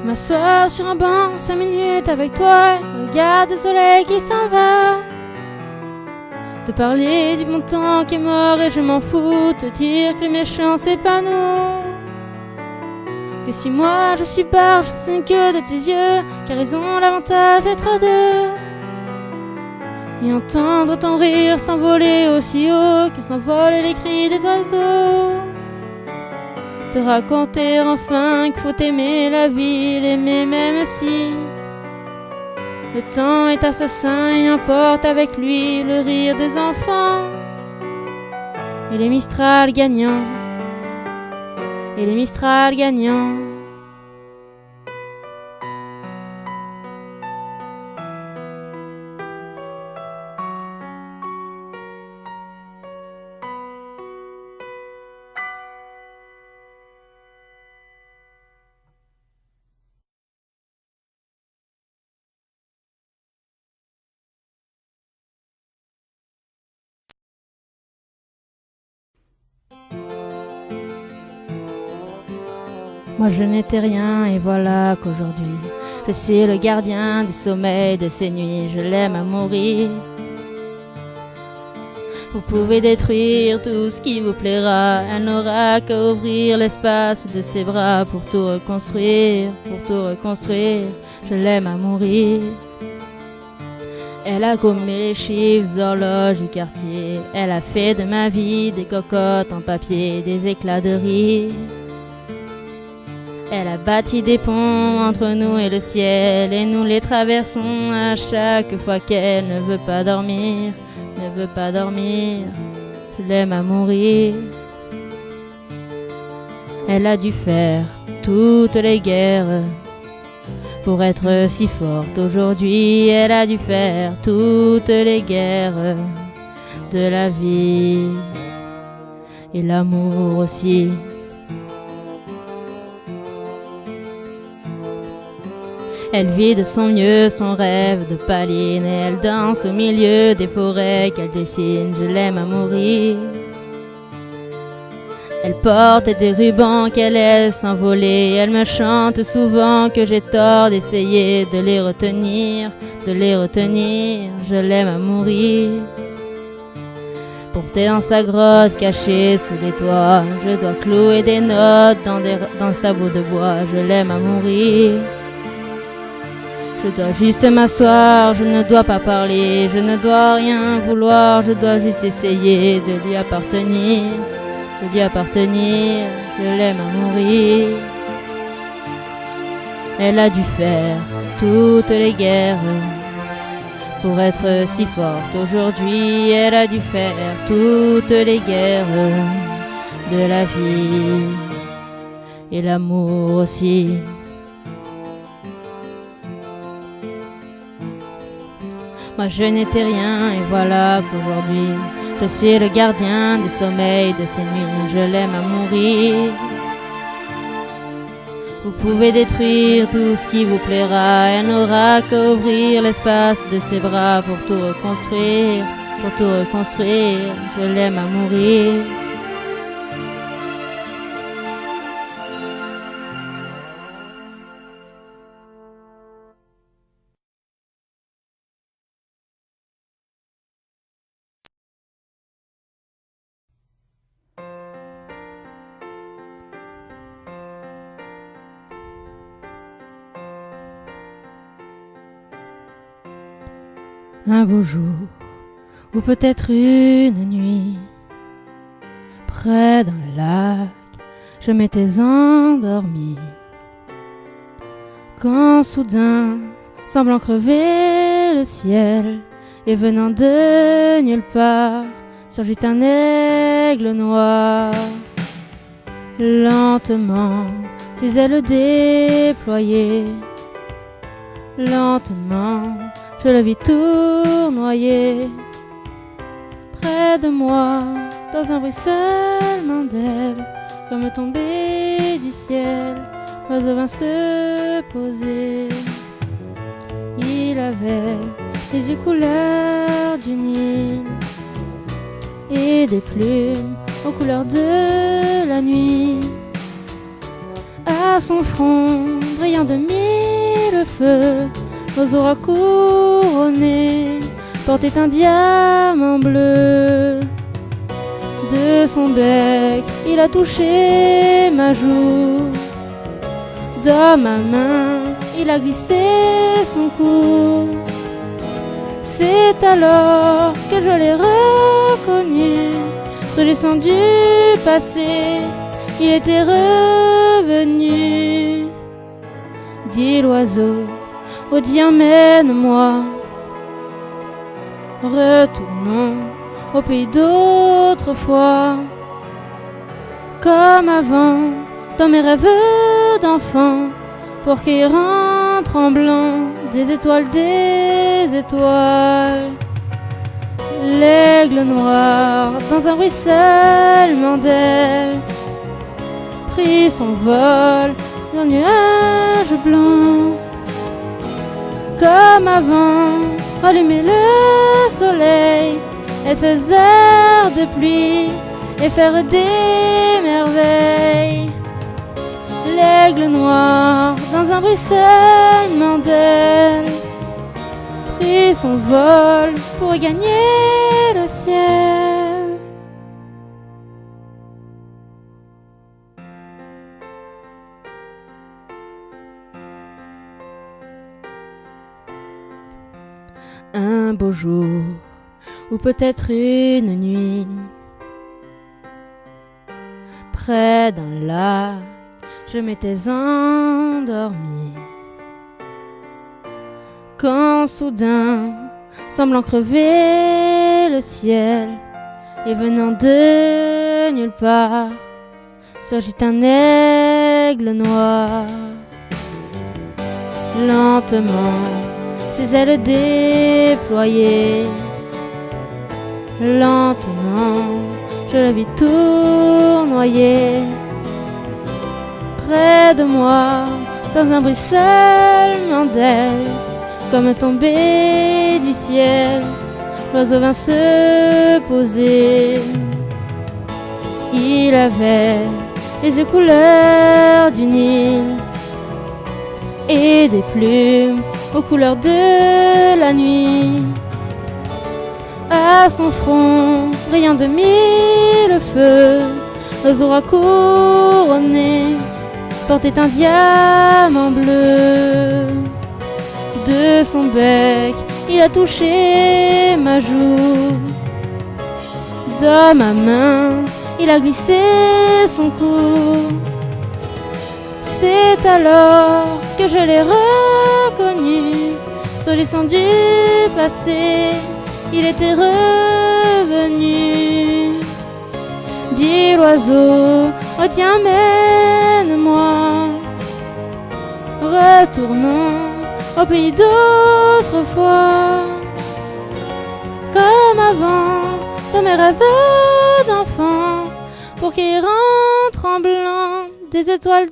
M'asseoir sur un banc 5 minutes avec toi, regarde le soleil qui s'en va. Te parler du bon temps qui est mort et je m'en fous. Te dire que les méchants c'est pas nous. Que si moi je suis barge, ce n'est que de tes yeux, car ils ont l'avantage d'être à deux. Et entendre ton rire s'envoler aussi haut que s'envolent les cris des oiseaux. Te raconter enfin qu'il faut aimer la vie, l'aimer même si le temps est assassin et emporte avec lui le rire des enfants. Et les Mistral gagnants, et les Mistral gagnants. Moi je n'étais rien et voilà qu'aujourd'hui je suis le gardien du sommeil de ces nuits, je l'aime à mourir. Vous pouvez détruire tout ce qui vous plaira, elle n'aura qu'à ouvrir l'espace de ses bras pour tout reconstruire, je l'aime à mourir. Elle a gommé les chiffres, les horloges du quartier, elle a fait de ma vie des cocottes en papier, des éclats de rire. Elle a bâti des ponts entre nous et le ciel, et nous les traversons à chaque fois qu'elle ne veut pas dormir, je l'aime à mourir. Elle a dû faire toutes les guerres pour être si forte aujourd'hui, elle a dû faire toutes les guerres de la vie et l'amour aussi. Elle vit de son mieux son rêve de Paline et elle danse au milieu des forêts qu'elle dessine, je l'aime à mourir. Elle porte des rubans qu'elle laisse s'envoler, elle me chante souvent que j'ai tort d'essayer de les retenir, je l'aime à mourir. Portée dans sa grotte cachée sous les toits, je dois clouer des notes dans le sabot de bois, je l'aime à mourir. Je dois juste m'asseoir, je ne dois pas parler, je ne dois rien vouloir, je dois juste essayer de lui appartenir, je l'aime à mourir. Elle a dû faire toutes les guerres pour être si forte aujourd'hui, elle a dû faire toutes les guerres de la vie et l'amour aussi. Moi je n'étais rien et voilà qu'aujourd'hui je suis le gardien du sommeil de ces nuits, je l'aime à mourir. Vous pouvez détruire tout ce qui vous plaira, elle n'aura qu'à ouvrir l'espace de ses bras pour tout reconstruire, je l'aime à mourir. Un beau jour, ou peut-être une nuit, près d'un lac, je m'étais endormie. Quand soudain, semblant crever le ciel, et venant de nulle part, surgit un aigle noir. Lentement, ses ailes déployées, lentement, je le vis tournoyer près de moi, dans un ruissellement d'ailes, comme tombé du ciel, l'oiseau vint se poser. Il avait les yeux couleur du Nil et des plumes aux couleurs de la nuit. À son front, brillant de mille feux, aux auras couronnées, portait un diamant bleu. De son bec, il a touché ma joue. Dans ma main, il a glissé son cou. C'est alors que je l'ai reconnu. S'agissant du passé, il était revenu. Dit l'oiseau, oh dis emmène-moi. Retournons au pays d'autrefois. Comme avant, dans mes rêves d'enfant, pour cueillir en tremblant des étoiles, L'aigle noir, dans un ruissellement d'ailes, prit son vol d'un nuage blanc. Comme avant, allumer le soleil, être faiseur de pluie et faire des merveilles. L'aigle noir, dans un ruissellement d'ailes, prit son vol pour gagner le ciel. Un beau jour, ou peut-être une nuit, près d'un lac, je m'étais endormi. Quand soudain, semblant crever le ciel, et venant de nulle part, surgit un aigle noir. Lentement, ses ailes déployées, lentement, je le vis tournoyer. Près de moi, dans un bruissellement d'ailes, comme tombé du ciel, l'oiseau vint se poser. Il avait les yeux couleur du Nil et des plumes aux couleurs de la nuit. À son front, brillant de mille feux, l'oiseau couronné portait un diamant bleu. De son bec, il a touché ma joue. Dans ma main, il a glissé son cou. C'est alors que je l'ai reconnu. S'agissant du passé, il était revenu. Dit l'oiseau, oh tiens, mène-moi. Retournons au pays d'autrefois. Comme avant, dans mes rêves d'enfant, pour cueillir en tremblant des étoiles,